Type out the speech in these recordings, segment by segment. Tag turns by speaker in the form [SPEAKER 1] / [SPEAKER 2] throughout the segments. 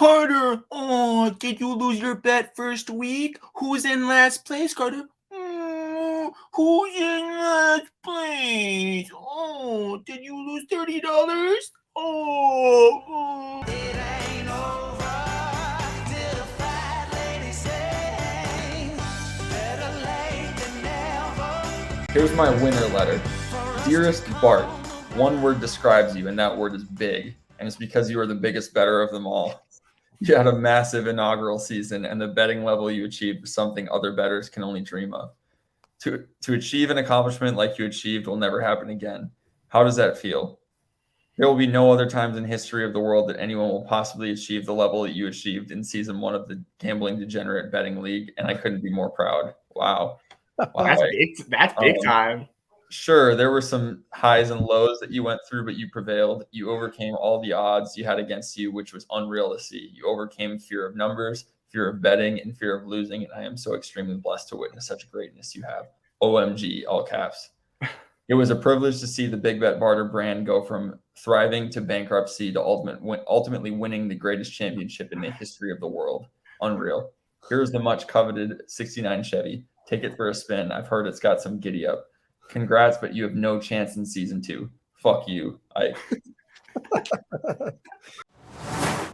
[SPEAKER 1] Carter, oh, did you lose your bet first week? Who's in last place, Carter? Who's in last place? Oh, did you lose $30? Oh. It ain't over till the fat lady say, better late than never.
[SPEAKER 2] Here's my winner letter. Dearest Bart, one word describes you, and that word is big. And it's because you are the biggest bettor of them all. You had a massive inaugural season, and the betting level you achieved was something other bettors can only dream of. To achieve an accomplishment like you achieved will never happen again. How does that feel? There will be no other times in history of the world that anyone will possibly achieve the level that you achieved in season 1 of the Gambling Degenerate Betting League, and I couldn't be more proud. Wow.
[SPEAKER 3] That's big time.
[SPEAKER 2] Sure, there were some highs and lows that you went through, but you prevailed. You overcame all the odds you had against you, which was unreal to see. You overcame fear of numbers, fear of betting, and fear of losing, and I am so extremely blessed to witness such greatness you have. OMG, all caps. It was a privilege to see the Big Bet Barter brand go from thriving to bankruptcy to ultimately winning the greatest championship in the history of the world. Unreal. Here's the much coveted 69 Chevy. Take it for a spin. I've heard it's got some giddy up. Congrats, but you have no chance in season 2. Fuck you, Ike.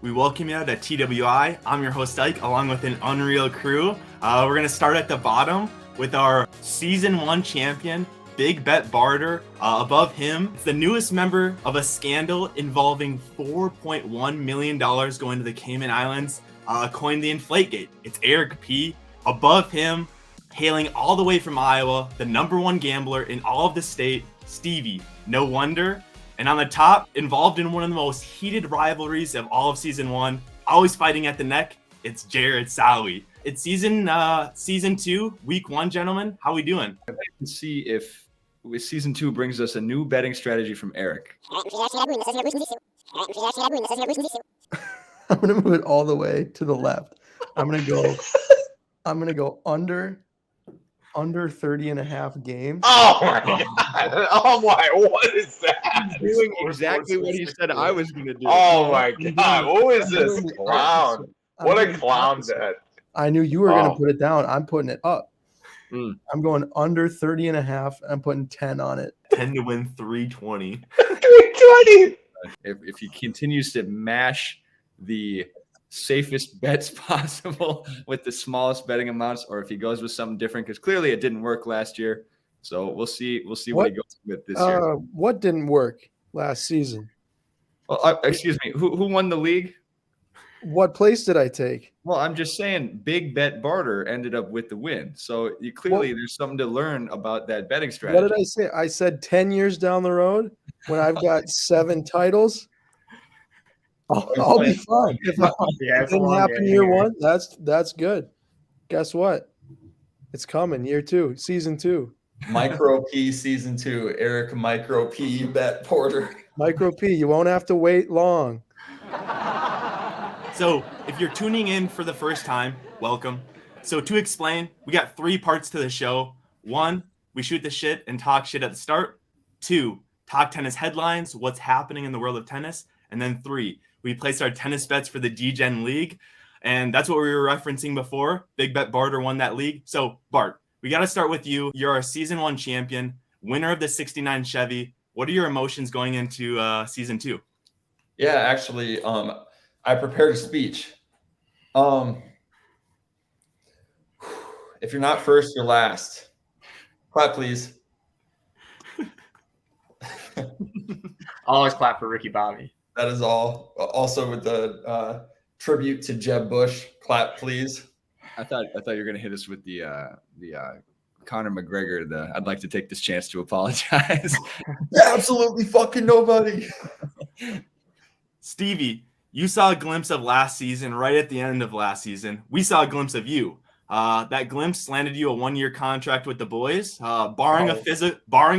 [SPEAKER 1] We welcome you to TWI. I'm your host, Ike, along with an unreal crew. We're going to start at the bottom with our season 1 champion, Big Bet Barter. Above him, it's the newest member of a scandal involving $4.1 million going to the Cayman Islands, coined the Inflategate. It's Eric P. Above him, hailing all the way from Iowa, the #1 gambler in all of the state, Stevie. No wonder. And on the top, involved in one of the most heated rivalries of all of season 1, always fighting at the neck, it's Jared Sowie. It's season 2, week 1, gentlemen. How we doing?
[SPEAKER 4] Let's see if season 2 brings us a new betting strategy from Eric.
[SPEAKER 5] I'm gonna move it all the way to the left. I'm gonna go under 30 and a half games.
[SPEAKER 3] Oh my god. Oh my, what is that?
[SPEAKER 4] He's doing exactly what he said I was going to do.
[SPEAKER 3] Oh my god. Who is this clown? What a clown that.
[SPEAKER 5] I knew you were going to put it down. I'm putting it up. I'm going under 30 and a half. I'm putting 10 on it.
[SPEAKER 1] 10 to win 320.
[SPEAKER 3] 320.
[SPEAKER 4] If he continues to mash the safest bets possible with the smallest betting amounts, or if he goes with something different, because clearly it didn't work last year. So we'll see what he goes with this year.
[SPEAKER 5] What didn't work last season?
[SPEAKER 4] Well, excuse me, who won the league?
[SPEAKER 5] What place did I take?
[SPEAKER 4] Well, I'm just saying Big Bet Barter ended up with the win. So there's something to learn about that betting strategy.
[SPEAKER 5] What did I say? I said 10 years down the road when I've got 7 titles. I'll be fine. If it didn't happen year 1, that's good. Guess what? It's coming year 2, season 2.
[SPEAKER 2] Micro P season 2. Eric Micro P Bet Porter.
[SPEAKER 5] Micro P, you won't have to wait long.
[SPEAKER 1] So if you're tuning in for the first time, welcome. So to explain, we got 3 parts to the show. 1, we shoot the shit and talk shit at the start. 2, talk tennis headlines, what's happening in the world of tennis. And then 3, we placed our tennis bets for the D-Gen League. And that's what we were referencing before. Big Bet Barter won that league. So Bart, we got to start with you. You're our season 1 champion, winner of the 69 Chevy. What are your emotions going into season 2?
[SPEAKER 2] Yeah, actually, I prepared a speech. If you're not first, you're last. Clap, please.
[SPEAKER 3] Always clap for Ricky Bobby.
[SPEAKER 2] That is all. Also with the tribute to Jeb Bush. Clap, please.
[SPEAKER 4] I thought you were going to hit us with the Conor McGregor. I'd like to take this chance to apologize.
[SPEAKER 2] Absolutely fucking nobody.
[SPEAKER 1] Stevie, you saw a glimpse of last season right at the end of last season. We saw a glimpse of you. That glimpse landed you a 1-year contract with the boys, barring a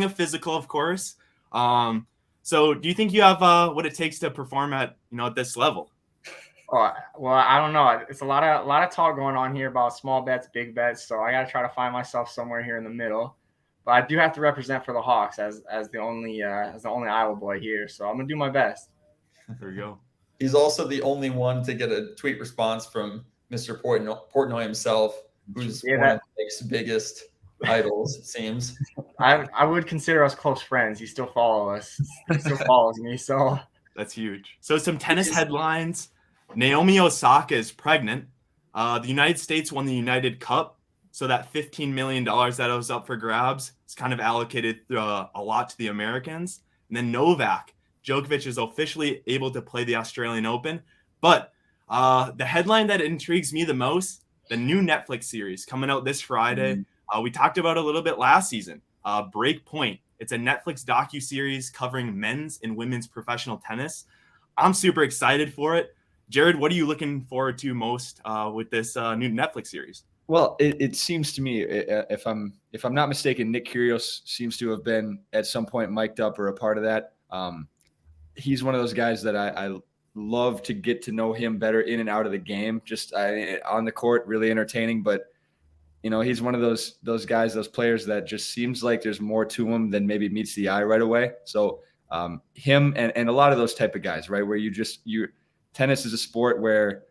[SPEAKER 1] physical, of course. So do you think you have what it takes to perform at this level?
[SPEAKER 6] Oh, well, I don't know. It's a lot of talk going on here about small bets, big bets. So I got to try to find myself somewhere here in the middle. But I do have to represent for the Hawks as the only Iowa boy here. So I'm gonna do my best.
[SPEAKER 1] There you go.
[SPEAKER 2] He's also the only one to get a tweet response from Mr. Portnoy himself, who's one of Nick's biggest idols, it seems.
[SPEAKER 6] I would consider us close friends. He still follows us. He still follows me. So
[SPEAKER 1] that's huge. So some tennis headlines. Naomi Osaka is pregnant. The United States won the United Cup. So that $15 million that was up for grabs is kind of allocated a lot to the Americans. And then Novak Djokovic is officially able to play the Australian Open. But the headline that intrigues me the most, the new Netflix series coming out this Friday. We talked about it a little bit last season. Break Point. It's a Netflix docuseries covering men's and women's professional tennis. I'm super excited for it. Jared, what are you looking forward to most with this new Netflix series?
[SPEAKER 4] Well, it seems to me, if I'm not mistaken, Nick Kyrgios seems to have been at some point mic'd up or a part of that. He's one of those guys that I love to get to know him better in and out of the game. Just on the court, really entertaining. But he's one of those guys, those players that just seems like there's more to him than maybe meets the eye right away. So him and a lot of those type of guys, right, where tennis is a sport where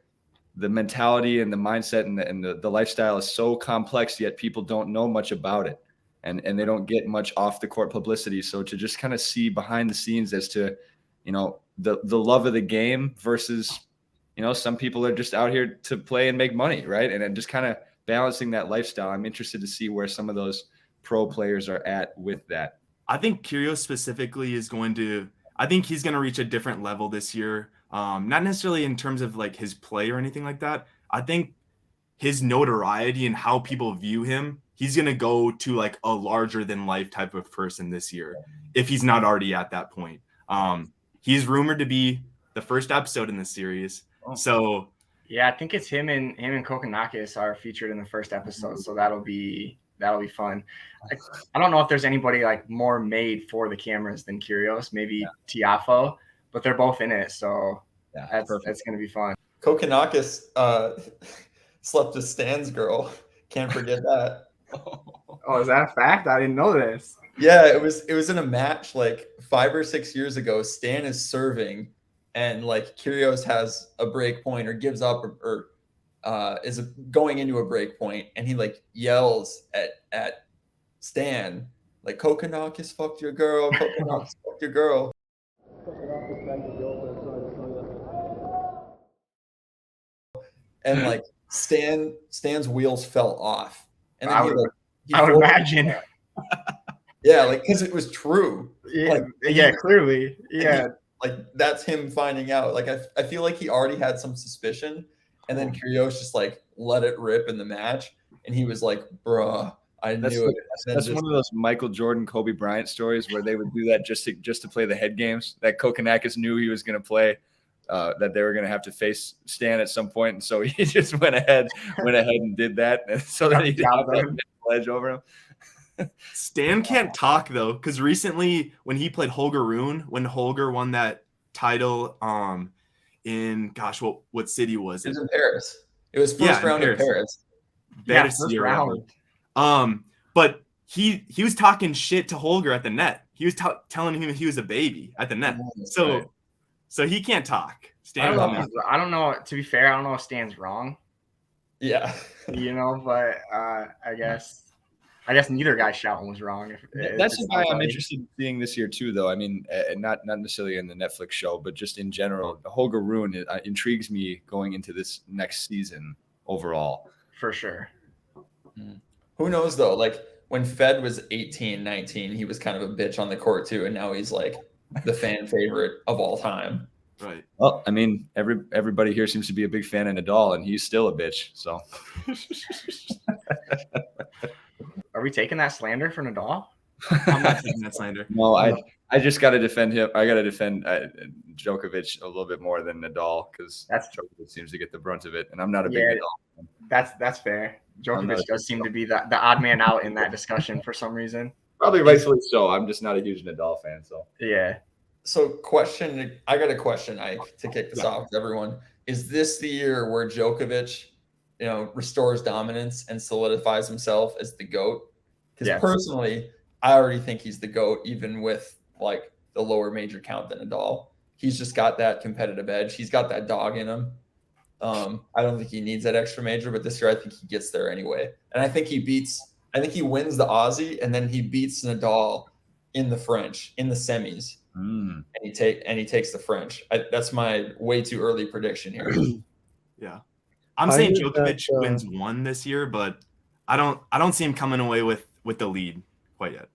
[SPEAKER 4] the mentality and the mindset and the lifestyle is so complex, yet people don't know much about it. And they don't get much off the court publicity. So to just kind of see behind the scenes as to, the love of the game versus, some people are just out here to play and make money. Right. And then just kind of balancing that lifestyle. I'm interested to see where some of those pro players are at with that.
[SPEAKER 1] I think Kyrgios specifically he's going to reach a different level this year. Not necessarily in terms of like his play or anything like that. I think his notoriety and how people view him, he's going to go to like a larger than life type of person this year, if he's not already at that point. He's rumored to be the first episode in the series. So
[SPEAKER 6] yeah, I think it's him and Kokonakis are featured in the first episode. So that'll be fun. I don't know if there's anybody like more made for the cameras than Kyrgios, maybe Tiafoe, but they're both in it. So that's going to be fun.
[SPEAKER 2] Kokonakis slept with Stan's girl. Can't forget that.
[SPEAKER 6] Oh, is that a fact? I didn't know this.
[SPEAKER 2] Yeah, it was in a match like 5 or 6 years ago. Stan is serving, and like Kyrgios has a break point or gives up or is going into a break point, and he like yells at Stan like, "Kokonakis fucked your girl. Kokonakis fucked your girl." And like Stan's wheels fell off, and then
[SPEAKER 6] I would imagine.
[SPEAKER 2] Yeah, like because it was true.
[SPEAKER 6] Yeah, clearly. Yeah,
[SPEAKER 2] like that's him finding out. Like I feel like he already had some suspicion, and then Kyrgios just like let it rip in the match, and he was like, "Bruh, I knew it."
[SPEAKER 4] That's one of those Michael Jordan, Kobe Bryant stories where they would do that just to play the head games. That Kokonakis knew he was going to play. That they were going to have to face Stan at some point, and so he just went ahead and did that, so that he got the edge over him.
[SPEAKER 1] Stan can't talk though, because recently when he played Holger Rune, when Holger won that title, in what city was it?
[SPEAKER 2] It was in Paris. It was first round in Paris.
[SPEAKER 6] First round.
[SPEAKER 1] But he was talking shit to Holger at the net. He was telling him he was a baby at the net. So he can't talk.
[SPEAKER 6] I don't know. To be fair, I don't know if Stan's wrong.
[SPEAKER 2] Yeah.
[SPEAKER 6] But I guess neither guy shouting was wrong.
[SPEAKER 4] That's a guy I'm interested in seeing this year too, though. I mean, not necessarily in the Netflix show, but just in general. Holger Rune intrigues me going into this next season overall.
[SPEAKER 6] For sure.
[SPEAKER 2] Who knows though? Like when Fed was 18, 19, he was kind of a bitch on the court too, and now he's like the fan favorite of all time.
[SPEAKER 1] Right.
[SPEAKER 4] Well, I mean, everybody here seems to be a big fan of Nadal, and he's still a bitch. So,
[SPEAKER 6] are we taking that slander for Nadal?
[SPEAKER 1] I'm not taking that slander.
[SPEAKER 4] No, I just got to defend him. I got to defend Djokovic a little bit more than Nadal because Djokovic seems to get the brunt of it, and I'm not a big Nadal fan.
[SPEAKER 6] That's fair. Djokovic does seem to be the odd man out in that discussion for some reason.
[SPEAKER 4] Probably rightfully so. I'm just not a huge Nadal fan. So
[SPEAKER 6] yeah.
[SPEAKER 2] So I got a question, Ike, to kick this off with everyone. Is this the year where Djokovic, restores dominance and solidifies himself as the GOAT? Because personally, I already think he's the GOAT, even with like the lower major count than Nadal. He's just got that competitive edge. He's got that dog in him. I don't think he needs that extra major, but this year I think he gets there anyway. And I think he wins the Aussie, and then he beats Nadal in the French in the semis, and he takes the French. That's my way too early prediction here.
[SPEAKER 1] Yeah, I'm saying Djokovic wins one this year, but I don't see him coming away with the lead quite yet.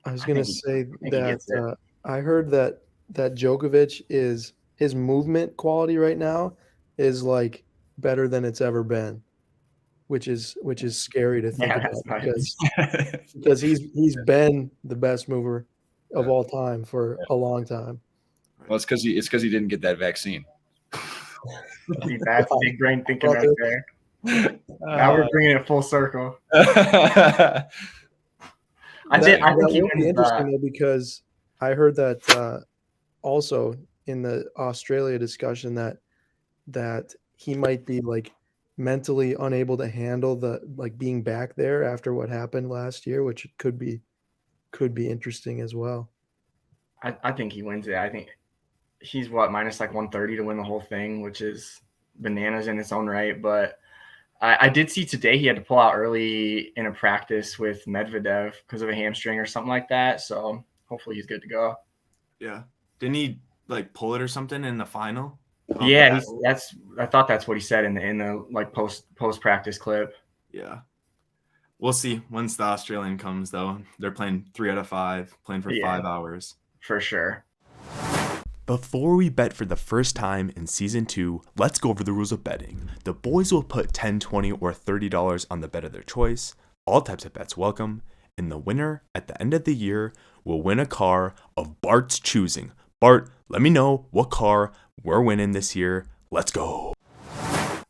[SPEAKER 5] I was gonna say that I heard that Djokovic is his movement quality right now is like better than it's ever been, which is scary to think about because he's been the best mover of all time for a long time.
[SPEAKER 4] Well, it's because he didn't get that vaccine.
[SPEAKER 6] That's big brain thinking right there. Now we're bringing it full circle.
[SPEAKER 5] I think it would be interesting though, because I heard that also in the Australia discussion that he might be like mentally unable to handle the like being back there after what happened last year, which could be interesting as well.
[SPEAKER 6] I think he wins it. I think he's minus like 130 to win the whole thing, which is bananas in its own right. But I did see today he had to pull out early in a practice with Medvedev because of a hamstring or something like that. So hopefully he's good to go.
[SPEAKER 1] Yeah. Didn't he like pull it or something in the final?
[SPEAKER 6] Yeah, I thought that's what he said in the like post practice clip.
[SPEAKER 1] Yeah. We'll see once the Australian comes though. They're playing 3 out of 5, playing for 5 hours.
[SPEAKER 6] For sure.
[SPEAKER 1] Before we bet for the first time in season 2, let's go over the rules of betting. The boys will put $10, $20, or $30 on the bet of their choice. All types of bets welcome. And the winner at the end of the year will win a car of Bart's choosing. Bart, let me know what car we're winning this year. Let's go.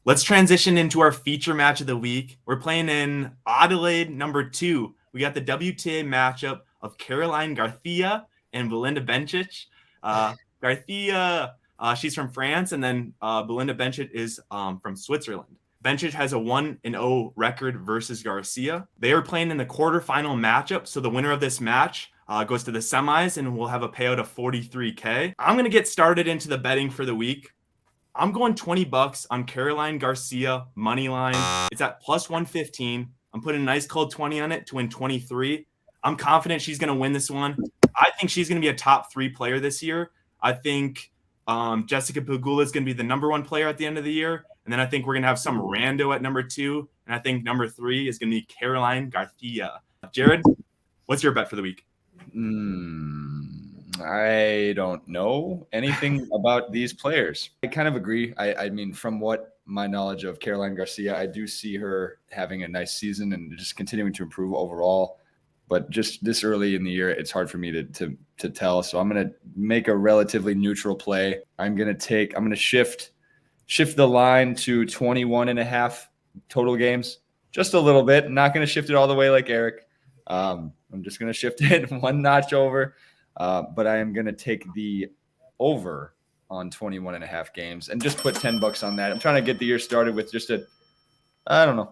[SPEAKER 1] Let's transition into our feature match of the week. We're playing in Adelaide number 2. We got the WTA matchup of Caroline Garcia and Belinda Bencic. Garcia, she's from France, and then Belinda Bencic is from Switzerland. Bencic has a 1-0 record versus Garcia. They are playing in the quarterfinal matchup, so the winner of this match goes to the semis, and we'll have a payout of $43K. I'm going to get started into the betting for the week. I'm going $20 on Caroline Garcia money line. It's at plus 115. I'm putting a nice cold 20 on it to win 23. I'm confident she's going to win this one. I think she's going to be a top 3 player this year. I think Jessica Pegula is going to be the number 1 player at the end of the year. And then I think we're going to have some rando at number 2. And I think number 3 is going to be Caroline Garcia. Jared, what's your bet for the week?
[SPEAKER 4] I don't know anything about these players. I kind of agree. I mean, from what my knowledge of Caroline Garcia, I do see her having a nice season and just continuing to improve overall. But just this early in the year, it's hard for me to tell. So I'm going to make a relatively neutral play. I'm going to shift the line to 21.5 total games, just a little bit. I'm not going to shift it all the way like Eric. I'm just going to shift it one notch over. But I am going to take the over on 21.5 games and just put $10 on that. I'm trying to get the year started with just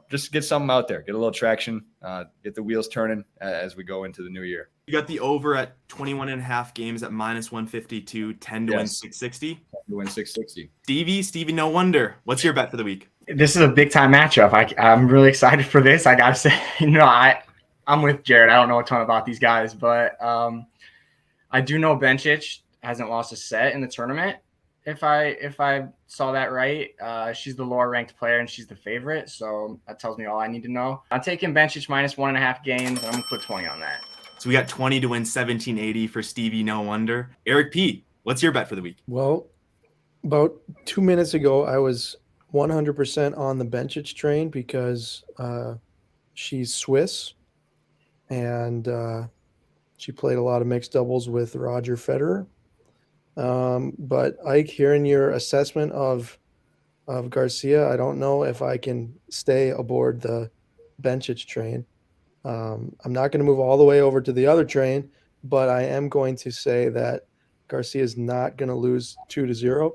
[SPEAKER 4] just get something out there, get a little traction, get the wheels turning as we go into the new year.
[SPEAKER 1] You got the over at 21.5 games at minus 152, 10 to win 660. 10
[SPEAKER 4] to win 660.
[SPEAKER 1] Stevie, no wonder. What's your bet for the week?
[SPEAKER 6] This is a big time matchup. I'm really excited for this. I got to say, I'm with Jared. I don't know a ton about these guys, but I do know Bencic hasn't lost a set in the tournament. If I saw that right, she's the lower ranked player and she's the favorite. So that tells me all I need to know. I'm taking Bencic minus 1.5 games. And I'm gonna put 20 on that.
[SPEAKER 1] So we got 20 to win 1780 for Stevie. No wonder. Eric P, what's your bet for the week?
[SPEAKER 5] Well, about 2 minutes ago, I was 100% on the Bencic train because she's Swiss and she played a lot of mixed doubles with Roger Federer. But Ike, hearing your assessment of Garcia, I don't know if I can stay aboard the Bencic train. I'm not going to move all the way over to the other train, but I am going to say that Garcia is not going to lose 2-0.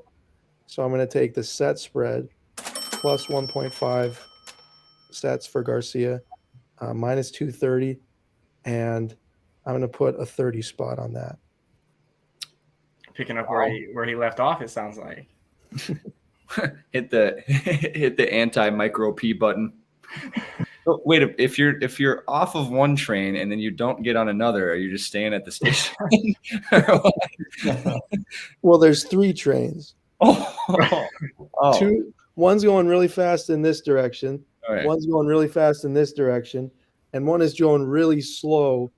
[SPEAKER 5] So I'm going to take the set spread plus 1.5 sets for Garcia, minus 230, and I'm going to put a 30 spot on that.
[SPEAKER 6] picking up where he left off. It sounds like.
[SPEAKER 4] hit the anti-micro P button. Oh, wait, if you're off of one train and then you don't get on another, are you just staying at the station?
[SPEAKER 5] Well, there's 3 trains.
[SPEAKER 4] Oh.
[SPEAKER 5] One's going really fast in this direction.
[SPEAKER 4] Right.
[SPEAKER 5] One's going really fast in this direction, and one is going really slow.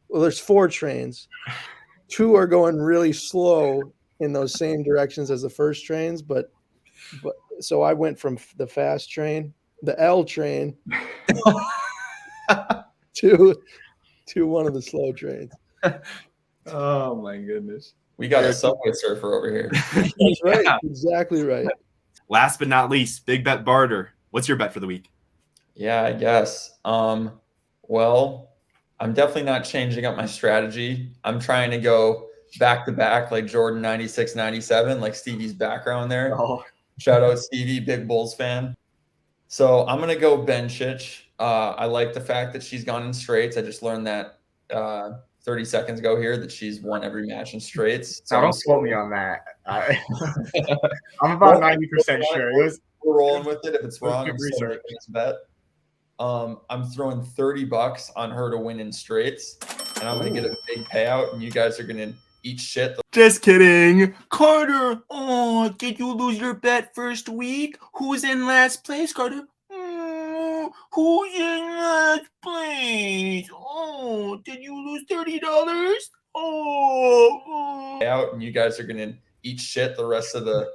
[SPEAKER 5] Well, there's 4 trains. 2 are going really slow in those same directions as the first trains, but so I went from the fast train, the L train, to one of the slow trains.
[SPEAKER 4] Oh my goodness.
[SPEAKER 2] We got a Subway Surfer over here.
[SPEAKER 5] That's right. Exactly right.
[SPEAKER 1] Last but not least, big bet barter. What's your bet for the week?
[SPEAKER 2] Yeah, I guess. Well, I'm definitely not changing up my strategy. I'm trying to go back to back like Jordan 96, 97, like Stevie's background there.
[SPEAKER 6] Oh,
[SPEAKER 2] Shout out Stevie, big Bulls fan. So I'm gonna go Bencic. I like the fact that she's gone in straights. I just learned that 30 seconds ago here that she's won every match in straights. So
[SPEAKER 6] now don't quote me on that. I'm about 90% sure. It was,
[SPEAKER 2] we're rolling with it. If it's wrong,
[SPEAKER 6] good
[SPEAKER 2] I'm still
[SPEAKER 6] research.
[SPEAKER 2] making this bet. I'm throwing $30 on her to win in straights, and I'm gonna get a big payout, and you guys are gonna eat shit.
[SPEAKER 1] Just kidding. Carter, oh, did you lose your bet first week? Who's in last place, Carter? Who's in last place? Oh, did you lose $30? Oh.
[SPEAKER 2] Out, and you guys are gonna eat shit the rest of the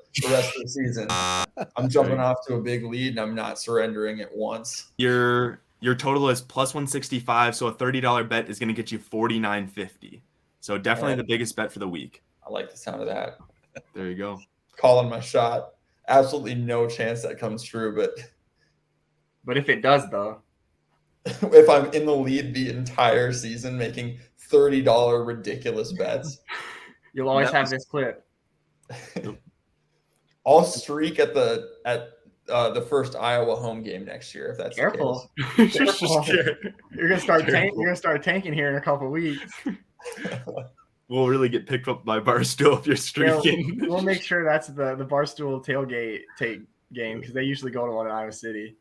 [SPEAKER 2] season. I'm jumping off to a big lead, and I'm not surrendering it once.
[SPEAKER 1] Your total is plus 165, so a $30 bet is going to get you $49.50. So definitely the biggest bet for the week.
[SPEAKER 2] I like the sound of that.
[SPEAKER 1] There you go.
[SPEAKER 2] Calling my shot. Absolutely no chance that comes true,
[SPEAKER 6] but if it does, though,
[SPEAKER 2] if I'm in the lead the entire season making $30 ridiculous bets,
[SPEAKER 6] you'll always have this clip.
[SPEAKER 2] I'll streak at the first Iowa home game next year if that's
[SPEAKER 6] Careful.
[SPEAKER 2] the case.
[SPEAKER 6] You're gonna start tanking here in a couple weeks.
[SPEAKER 1] We'll really get picked up by Barstool if you're streaking.
[SPEAKER 6] We'll make sure that's the Barstool tailgate game because they usually go to one in Iowa City.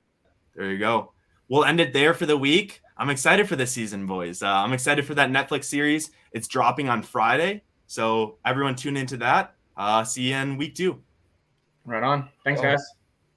[SPEAKER 1] There you go. We'll end it there for the week. I'm excited for this season, boys. I'm excited for that Netflix series. It's dropping on Friday, so everyone tune into that. See you in week 2.
[SPEAKER 6] Right on. Thanks, guys.